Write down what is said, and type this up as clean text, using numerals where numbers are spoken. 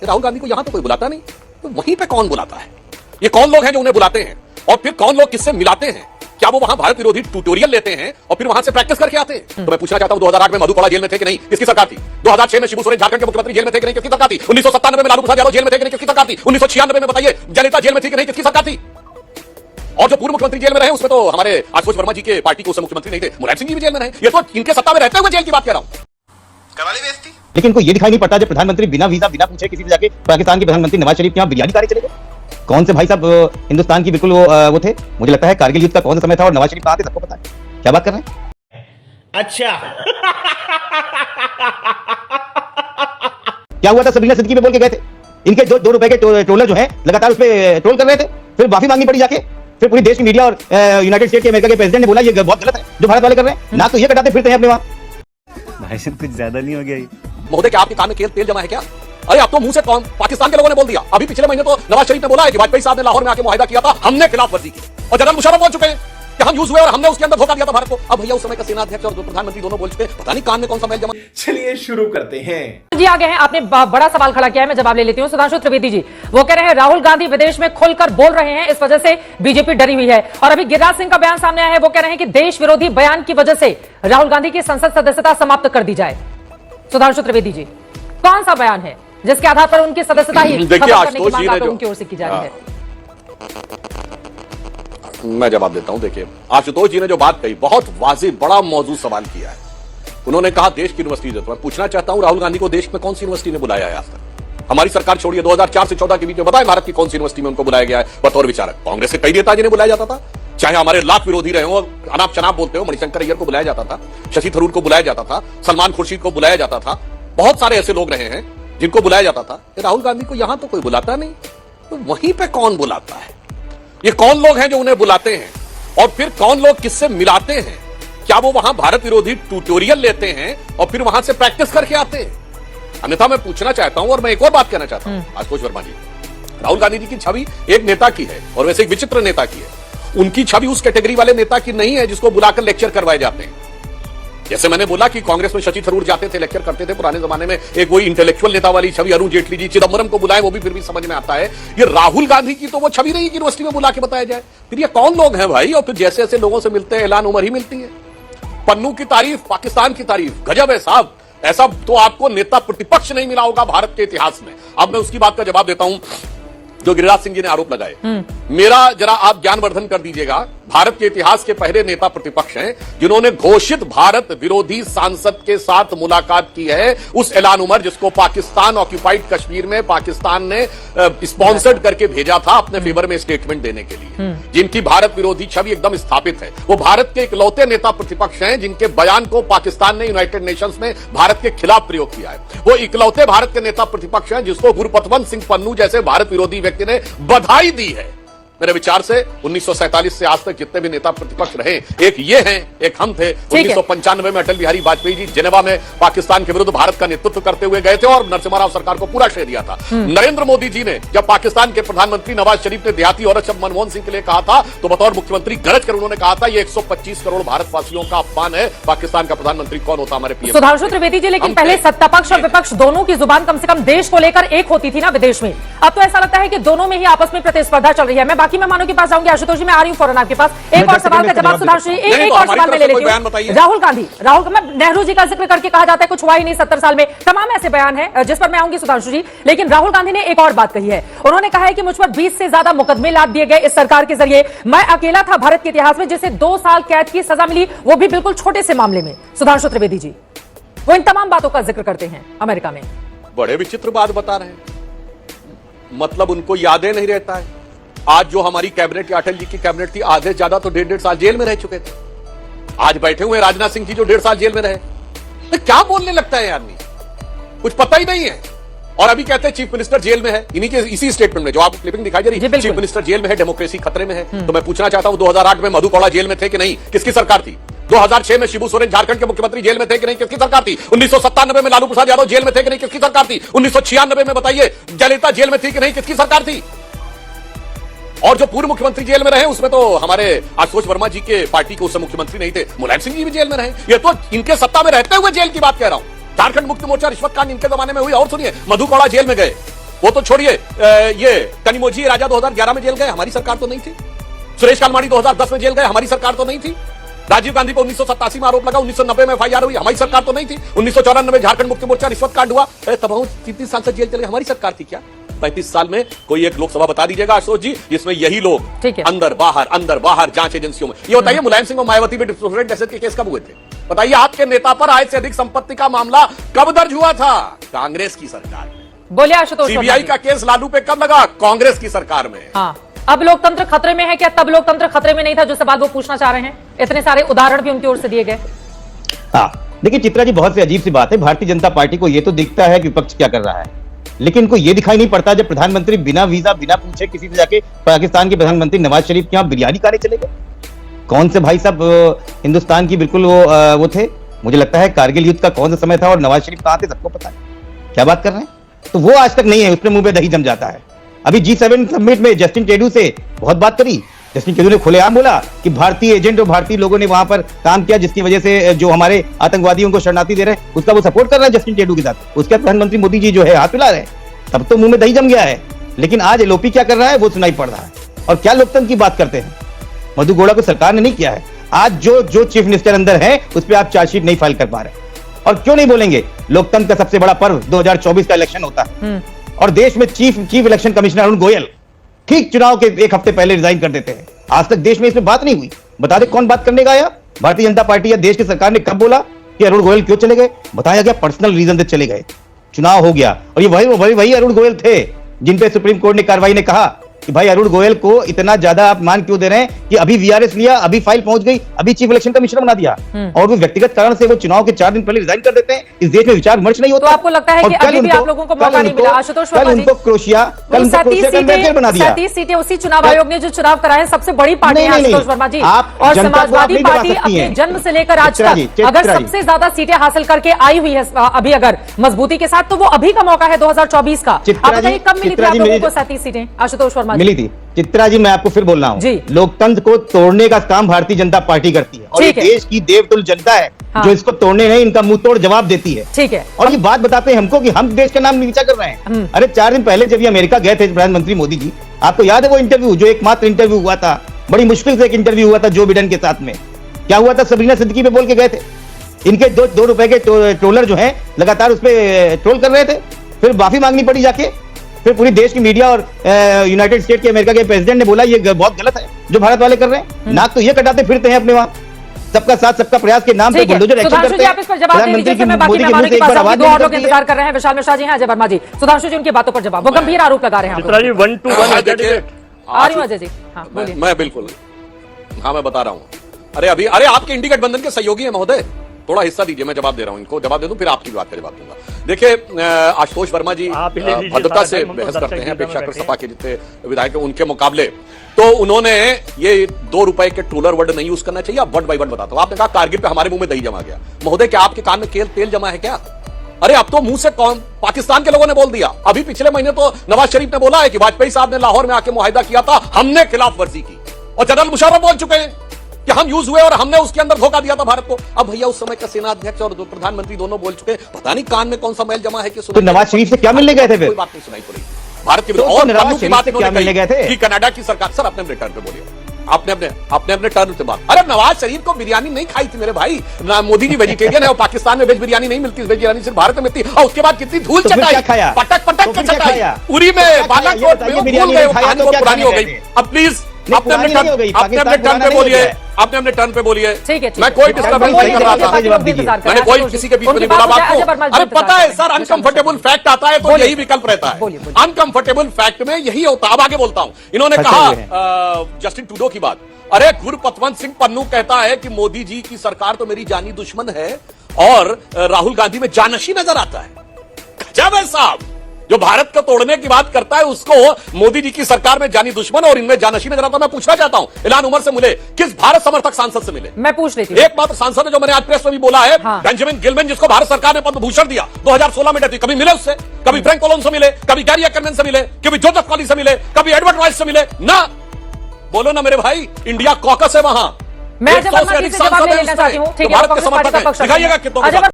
राहुल गांधी को यहां तो कोई बुलाता नहीं, तो वहीं पे कौन बुलाता है? ये कौन लोग हैं जो उन्हें बुलाते हैं? और फिर कौन लोग किससे मिलाते हैं? क्या वो वहां भारत विरोधी ट्यूटोरियल लेते हैं और फिर वहां से प्रैक्टिस करके आते हैं? तो मैं पूछना चाहता हूं 2008 में मधुकोड़ा जेल में थे कि नहीं, किसकी सरकार थी? 2006 में शिबू सोरेन झारखंड के मुख्यमंत्री जेल में थे कि नहीं, किसकी सरकार थी? 1997 में लालू प्रसाद यादव जेल में थे कि नहीं, किसकी सरकार थी? 1996 में बताइए जयललिता जेल में थी कि नहीं, किसकी सरकार थी? और जो पूर्व मुख्यमंत्री जेल में रहे उसमें तो हमारे आशुतोष वर्मा जी के पार्टी के उस मुख्यमंत्री नहीं थे, मुलायम सिंह जी भी जेल में रहे। ये तो इनके सत्ता में रहते हुए जेल की बात कह रहा हूं। करवाली बेइज्जती। लेकिन इनको ये दिखाई नहीं पड़ता जब प्रधानमंत्री बिना वीजा बिना पूछे किसी से जाके पाकिस्तान के प्रधानमंत्री नवाज शरीफ के यहाँ बिरयानी खाने चले गए। कौन से भाई साहब हिंदुस्तान की बिल्कुल वो थे, मुझे लगता है कारगिल युद्ध का कौन सा समय था और नवाज शरीफ कहाँ थे सबको पता है। क्या बात कर रहे हैं? अच्छा क्या हुआ था? सबरीना सिद्दीकी पे बोल के गए थे, इनके दो रुपए के ट्रोलर जो है लगातार उस पर ट्रोल कर रहे थे, फिर माफी मांगनी पड़ी जाके, फिर पूरी देश की मीडिया और यूनाइटेड स्टेट के अमेरिका के प्रेसिडेंट ने बोला ये बहुत गलत है जो भारत वाले कर रहे हैं, ना तो ये कटाते फिरते हैं अपने वहां। भाई साहब कुछ ज्यादा नहीं हो गया? महोदय क्या आपके कान में तेल जमा है क्या? अरे आप तो मुंह से कौन पाकिस्तान के लोगों ने बोल दिया। अभी पिछले महीने तो नवाज शरीफ ने बोला है कि वाजपेयी साहब ने लाहौर में आके मुआहिदा किया था, हमने खिलाफ वर्जी की, और जनरल मुशर्रफ बोल चुके हैं कि हम यूज हुए और हमने उसके अंदर धोखा दिया था भारत को। अब भैया उस समय का सेना अध्यक्ष और प्रधानमंत्री दोनों बोल चुके, पता नहीं कान में कौन सा मैल जमा। चलिए शुरू करते हैं। जी आगे हैं, आपने बड़ा सवाल खड़ा किया है, मैं जवाब ले लेती हूं। सुधांशु त्रिवेदी जी वो कह रहे हैं राहुल गांधी विदेश में खुलकर बोल रहे हैं, इस वजह से बीजेपी डरी हुई है। और अभी गिरिराज सिंह का बयान सामने आया है, वो कह रहे हैं कि देश विरोधी बयान की वजह से राहुल गांधी की संसद सदस्यता समाप्त कर दी जाए। सुधांशु त्रिवेदी जी कौन सा बयान है जिसके आधार पर उनकी सदस्यता ही खत्म करने की मांग उनकी ओर से की जा रही है? मैं जवाब देता हूं। देखिए आशुतोष जी ने जो बात कही बहुत वाज़ेह बड़ा मौजूद सवाल किया है। उन्होंने कहा देश की यूनिवर्सिटी। मैं पूछना चाहता हूं राहुल गांधी को देश में कौन सी यूनिवर्सिटी ने बुलाया है आज तक? हमारी सरकार छोड़िए 2004 से 14 के बीच में बताएं भारत की कौन सी यूनिवर्सिटी में उनको बुलाया गया है बतौर विचारक? कांग्रेस के कई नेता जिन्हें बुलाया जाता था, चाहे हमारे लाख विरोधी रहे हो, अनाप शनाप बोलते हो, मणिशंकर अय्यर को बुलाया जाता था, शशि थरूर को बुलाया जाता था, सलमान खुर्शीद को बुलाया जाता था, बहुत सारे ऐसे लोग रहे हैं जिनको बुलाया जाता था। राहुल गांधी को यहां तो कोई बुलाता नहीं, तो वहीं पे कौन बुलाता है? ये कौन लोग हैं जो उन्हें बुलाते हैं और फिर कौन लोग किससे मिलाते हैं? क्या वो वहां भारत विरोधी ट्यूटोरियल लेते हैं और फिर वहां से प्रैक्टिस करके आते हैं? अन्यथा मैं पूछना चाहता हूं और मैं एक और बात कहना चाहता हूं आशुतोष वर्मा जी, राहुल गांधी जी की छवि एक नेता की है और वैसे एक विचित्र नेता की है। उनकी छवि उस कैटेगरी वाले नेता की नहीं है जिसको बुलाकर लेक्चर करवाए जाते हैं। जैसे मैंने बोला कि कांग्रेस में शशि थरूर जाते थे, लेक्चर करते थे, पुराने जमाने में एक वही इंटेलेक्चुअल नेता वाली छवि, अरुण जेटली जी, चिदंबरम को बुलाए वो भी फिर भी समझ में आता है। ये राहुल गांधी की तो वो छवि नहीं कि यूनिवर्सिटी में बुला के बताया जाए। फिर ये कौन लोग हैं भाई? और फिर जैसे ऐसे लोगों से मिलते हैं ऐलान उमर ही मिलती है। पन्नू की तारीफ, पाकिस्तान की तारीफ, गजब है साहब। ऐसा तो आपको नेता प्रतिपक्ष नहीं मिला होगा भारत के इतिहास में। अब मैं उसकी बात का जवाब देता हूं जो गिरिराज सिंह जी ने आरोप लगाए। मेरा जरा आप ज्ञानवर्धन कर दीजिएगा। भारत के इतिहास के पहले नेता प्रतिपक्ष हैं जिन्होंने घोषित भारत विरोधी सांसद के साथ मुलाकात की है, उस ऐलान उमर जिसको पाकिस्तान ऑक्यूपाइड कश्मीर में पाकिस्तान ने स्पॉन्सर्ड करके भेजा था अपने फेवर में स्टेटमेंट देने के लिए, जिनकी भारत विरोधी छवि एकदम स्थापित है। वो भारत के इकलौते नेता प्रतिपक्ष हैं जिनके बयान को पाकिस्तान ने यूनाइटेड नेशंस में भारत के खिलाफ प्रयोग किया है। वो इकलौते भारत के नेता प्रतिपक्ष हैं जिसको गुरपतवंत सिंह पन्नू जैसे भारत विरोधी व्यक्ति ने बधाई दी है। मेरे विचार से 1947 से आज तक जितने भी नेता प्रतिपक्ष रहे, एक ये हैं, एक हम थे। 1995 में अटल बिहारी वाजपेयी जी जेनेवा में पाकिस्तान के विरुद्ध भारत का नेतृत्व करते हुए गए थे और नरसिम्हा राव सरकार को पूरा श्रेय दिया था। नरेंद्र मोदी जी ने जब पाकिस्तान के प्रधानमंत्री नवाज शरीफ ने देहाती औरत शब्द मनमोहन सिंह के लिए कहा था तो बतौर मुख्यमंत्री गरज कर उन्होंने कहा था ये 125 करोड़ भारतवासियों का अपमान है, पाकिस्तान का प्रधानमंत्री कौन होता हमारे पीएम? सुधांशु त्रिवेदी जी लेकिन पहले सत्ता पक्ष और विपक्ष दोनों की जुबान कम से कम देश को लेकर एक होती थी ना विदेश में। अब तो ऐसा लगता है कि दोनों में ही आपस में प्रतिस्पर्धा चल रही है। मैं बाकी मेहमानों के पास जाऊंगी। आशुतोष जी मैं आ रही हूं फौरन आपके पास। एक और सवाल का जवाब सुधांशु, एक और सवाल मैं ले लेती हूं। राहुल गांधी, नेहरू जी का जिक्र करके कहा जाता है कुछ हुआ ही नहीं 70 साल में, तमाम ऐसे बयान है जिस पर मैं आऊंगी सुधांशु जी। लेकिन राहुल गांधी ने एक और बात कही है, उन्होंने कहा है कि मुझ पर 20 से ज्यादा मुकदमे लाद दिए गए इस सरकार के जरिए। मैं अकेला था भारत के इतिहास में जिसे 2 साल कैद की सजा मिली, वो भी बिल्कुल छोटे से मामले में। सुधांशु त्रिवेदी जी वो इन तमाम बातों का जिक्र करते हैं अमेरिका में। बड़े विचित्र बात बता रहे हैं, मतलब उनको यादें नहीं रहता है। आज जो हमारी कैबिनेट या अटल जी की कैबिनेट थी, आधे ज्यादा तो 1.5 साल जेल में रह चुके थे। आज बैठे हुए राजनाथ सिंह जी जो 1.5 साल जेल में रहे। तो क्या बोलने लगता है आदमी, कुछ पता ही नहीं है। और अभी कहते हैं चीफ मिनिस्टर जेल में है, इन्हीं के इसी स्टेटमेंट में जो आपको क्लिपिंग दिखाई दे रही है, चीफ मिनिस्टर जेल में है, डेमोक्रेसी खतरे में है। तो मैं पूछना चाहता हूं 2008 में मधुकोड़ा जेल में थे कि नहीं, किसकी सरकार थी? 2006 में शिबू सोरेन झारखंड के मुख्यमंत्री जेल में थे कि नहीं, किसकी सरकार थी? 1997 में लालू प्रसाद यादव जेल में थे कि नहीं, किसकी सरकार थी? 1996 में बताइए जयललिता जेल में थी कि नहीं, किसकी सरकार थी? और जो पूर्व मुख्यमंत्री जेल में रहे उसमें तो हमारे आशुतोष वर्मा जी के पार्टी के उस मुख्यमंत्री नहीं थे, मुलायम सिंह जी भी जेल में रहे। ये तो इनके सत्ता में रहते हुए जेल की बात कह रहा हूं। झारखंड मुक्ति मोर्चा रिश्वत कांड इनके जमाने में हुई। और सुनिए मधुकोड़ा जेल में गए, वो तो छोड़िए, ये कनिमोझी राजा 2011 में जेल गए, हमारी सरकार तो नहीं थी। सुरेश कालमाड़ी 2010 में जेल गए, हमारी सरकार तो नहीं थी। राजीव गांधी को 1987 में आरोप लगा, 1990 में एफआईआर हुई, हमारी सरकार तो नहीं थी। 1994 में झारखंड मुक्ति मोर्चा रिश्वत कांड हुआ, तब 33 साल से जेल चले, हमारी सरकार थी क्या? 35 साल में कोई एक लोकसभा बता दीजिएगा आशुतोष जी, जिसमें यही लोग अंदर बाहर जांच एजेंसियों में। ये बताइए, मुलायम सिंह और मायावती पे डिस्प्रोपोर्शनेट डेथ के केस कब हुए थे? बताइए, आपके नेता पर आय से अधिक संपत्ति का मामला कब दर्ज हुआ था? कांग्रेस की सरकार में। बोलिए आशुतोष। सीबीआई का केस लालू पे कब लगा? कांग्रेस की सरकार में। हाँ, अब लोकतंत्र खतरे में है क्या? तब लोकतंत्र खतरे में नहीं था, जो सवाल वो पूछना चाह रहे हैं। इतने सारे उदाहरण भी उनकी ओर से दिए गए। हाँ, देखिए चित्रा जी, बहुत सी अजीब सी बात है। भारतीय जनता पार्टी को यह तो दिखता है कि विपक्ष क्या कर रहा है, लेकिन इनको यह दिखाई नहीं पड़ता जब प्रधानमंत्री बिना वीजा बिना पूछे किसी से जाके पाकिस्तान के प्रधानमंत्री नवाज शरीफ के यहाँ बिरयानी खाने चले गए। कौन से भाई साहब हिंदुस्तान की बिल्कुल वो थे, मुझे लगता है कारगिल युद्ध का कौन सा समय था और नवाज शरीफ कहाँ थे सबको पता है। क्या बात कर रहे हैं? तो वो आज तक नहीं है, उसमें मुंह पे दही जम जाता है। अभी G7 समिट में जस्टिन ट्रूडो से बहुत बात करी। जस्टिन ट्रूडो ने खुलेआम बोला कि भारतीय एजेंट और भारतीय लोगों ने वहां पर काम किया, जिसकी वजह से जो हमारे आतंकवादियों को शरणार्थी दे रहे हैं उसका वो सपोर्ट कर रहा है जस्टिन ट्रूडो के साथ। उसके प्रधानमंत्री मोदी जी जो है हाथ मिला रहे हैं, तब तो मुंह में दही जम गया है। लेकिन आज एलओपी क्या कर रहा है वो सुनाई पड़ रहा है। और क्या लोकतंत्र की बात करते हैं? मधु गौड़ा को सरकार ने नहीं किया है। आज जो चीफ मिनिस्टर अंदर है उस पर आप चार्जशीट नहीं फाइल कर पा रहे। और क्यों नहीं बोलेंगे? लोकतंत्र का सबसे बड़ा पर्व 2024 का इलेक्शन होता है और देश में chief election commissioner Arun Goyal ठीक चुनाव के एक हफ्ते पहले रिजाइन कर देते हैं। आज तक देश में इसमें बात नहीं हुई। बता दे कौन बात करने का आया? भारतीय जनता पार्टी या देश की सरकार ने कब बोला कि अरुण गोयल क्यों चले गए? बताया गया पर्सनल रीजन से चले गए। चुनाव हो गया और ये वही अरुण गोयल थे जिन पे सुप्रीम कोर्ट ने कार्रवाई ने कहा कि भाई अरुण गोयल को इतना ज्यादा आप मान क्यों दे रहे हैं कि अभी वीआरएस लिया, अभी फाइल पहुंच गई, अभी चीफ इलेक्शन कमिश्नर बना दिया और वो व्यक्तिगत कारण से वो चुनाव के 4 दिन पहले रिजाइन कर देते हैं। इस देश में विचार विमर्श नहीं होता। तो आपको लगता है कि अभी भी आप लोगों को मौका नहीं मिला? आशुतोष वर्मा जी, उनको क्रोशिया का मैनेजर बना दिया। 37 सीटें उसी चुनाव आयोग ने जो चुनाव कराए, सबसे बड़ी पार्टी है आशुतोष वर्मा जी। और समाजवादी पार्टी अपने जन्म से लेकर आज तक अगर सबसे ज्यादा सीटें हासिल करके आई हुई है अभी अगर मजबूती के साथ, तो वो अभी का मौका है 2024 का। आप बताइए कब मिली थी आप लोगों को 37 सीटें? आशुतोष वर्मा मिली थी। चित्रा जी, मैं आपको फिर बोल रहा हूँ, लोकतंत्र को तोड़ने का काम भारतीय जनता पार्टी करती है और ये देश की देवतुल्य जनता है जो इसको तोड़ने नहीं, इनका मुंह तोड़ जवाब देती है। ठीक है। और ये बात बताते हैं हमको कि हम देश का नाम नीचा कर रहे हैं। अरे 4 दिन पहले जब ये अमेरिका गए थे प्रधानमंत्री मोदी जी, आपको याद है वो इंटरव्यू, जो एकमात्र इंटरव्यू हुआ था, बड़ी मुश्किल से एक इंटरव्यू हुआ था जो बिडेन के साथ में। क्या हुआ था? सबरीना सिद्दीकी पे बोल के गए थे। इनके 2 रुपए के ट्रोलर जो है लगातार उस पर ट्रोल कर रहे थे, फिर माफी मांगनी पड़ी जाके। फिर पूरी देश की मीडिया और यूनाइटेड स्टेट के अमेरिका के प्रेसिडेंट ने बोला ये बहुत गलत है जो भारत वाले कर रहे हैं। नाक तो ये कटाते फिरते हैं अपने वहां, सबका साथ सबका प्रयास के नाम पे बुलडोजर एक्शन करते हैं। प्रधानमंत्री की मोदी के मुंह से एक बार आवाज नहीं निकलती है। इंतजार कर रहे हैं विशाल मिश्रा जी हैं, अजय वर्मा जी। सुधांशु जी उनकी बातों पर जवाब, वो गंभीर आरोप लगा रहे हैं। चित्रा जी 1 to 1 आ रही हूं अजय जी। हाँ बोलिए। मैं बिल्कुल, हाँ मैं बता रहा हूं। अरे आपके इंडी गठबंधन के सहयोगी है महोदय, थोड़ा हिस्सा दीजिए, मैं जवाब दे रहा हूं, इनको जवाब दे दूं फिर आपकी बात का जवाब दूंगा। देखिए आशुतोष वर्मा जी भद्रता से बहस करते हैं, अपेक्षाकृत सपा के जितने विधायक हैं उनके मुकाबले, तो उन्होंने ये 2 रुपए के ट्रोलर वर्ड नहीं यूज करना चाहिए। अब वर्ड बाय वर्ड बताता हूं। आपने कहा कारगिल पे हमारे मुंह में दही जमा गया। महोदय क्या आपके कान में तेल जमा है क्या? अरे अब तो मुंह से कौन पाकिस्तान के लोगों ने बोल दिया। अभी पिछले महीने तो नवाज शरीफ ने बोला है कि वाजपेयी साहब ने लाहौर में आके मुआहिदा किया था, हमने खिलाफ वर्जी की, और जनरल मुशर्रफ बोल चुके हैं कि हम यूज हुए और हमने उसके अंदर धोखा दिया था भारत को। अब भैया उस समय का सेना अध्यक्ष और प्रधानमंत्री दोनों बोल चुके हैं, पता नहीं कान में कौन सा मैल जमा है कि तो नवाज शरीफ से क्या मिलने गए थे? कोई बात नहीं सुनाई पड़ी भारत के और नवाज शरीफ से क्या मिलने गए थे कि कनाडा की सरकार। सर अपने टर्न पे बोलिए, आपने अपने टर्न से बात। अरे नवाज शरीफ को बिरयानी नहीं खाई थी मेरे भाई, मोदी जी वेजिटेरियन है और पाकिस्तान में वेज बिरयानी नहीं मिलती, वेज बिरयानी सिर्फ भारत में मिलती। और उसके बाद कितनी धूल चटाई, पटक के चटाई उरी में, बालाकोट में, भूल गए, कहानी बहुत पुरानी हो गई। अब प्लीज अपने टर्न पे बोलिए, आपने अपने टर्न पे बोलिए। मैं कोई डिस्टर्बेंस नहीं कर रहा था, मैंने कोई किसी के बीच में नहीं बोला बात को। अरे पता है सर, अनकंफर्टेबल फैक्ट आता है तो यही विकल्प रहता है। अनकंफर्टेबल फैक्ट में यही होता। अब आगे बोलता हूं। इन्होंने कहा जस्टिन ट्रूडो की बात। अरे गुरपतवंत सिंह पन्नू कहता है कि मोदी जी की सरकार तो मेरी जानी दुश्मन है और राहुल गांधी में जानशी नजर आता है। गजब है साहब, जो भारत को तोड़ने की बात करता है उसको मोदी जी की सरकार में जानी दुश्मन और इनमें जानशी नजर आता है। मैं पूछना चाहता हूं, इलान उमर से मिले, किस भारत समर्थक सांसद से मिले? मैं पूछ लेती हूं। एकमात्र सांसद है जो मैंने आज प्रेस में भी बोला है, बेंजामिन गिलमैन, जिसको भारत सरकार ने पद्म भूषण दिया 2016 में। कभी मिले उससे, कभी फ्रैंक कोलोन से मिले, कभी गैरी अकरमैन से मिले, कभी जोसेफ कॉली से मिले, कभी एडवर्ड रॉयस से मिले ना? बोलो ना मेरे भाई, इंडिया कॉकस है वहां। मैं अजय वर्मा जी से जवाब लेना चाहती हूँ। ठीक है, भारत के समर्थक है, दिखाइएगा कितनों।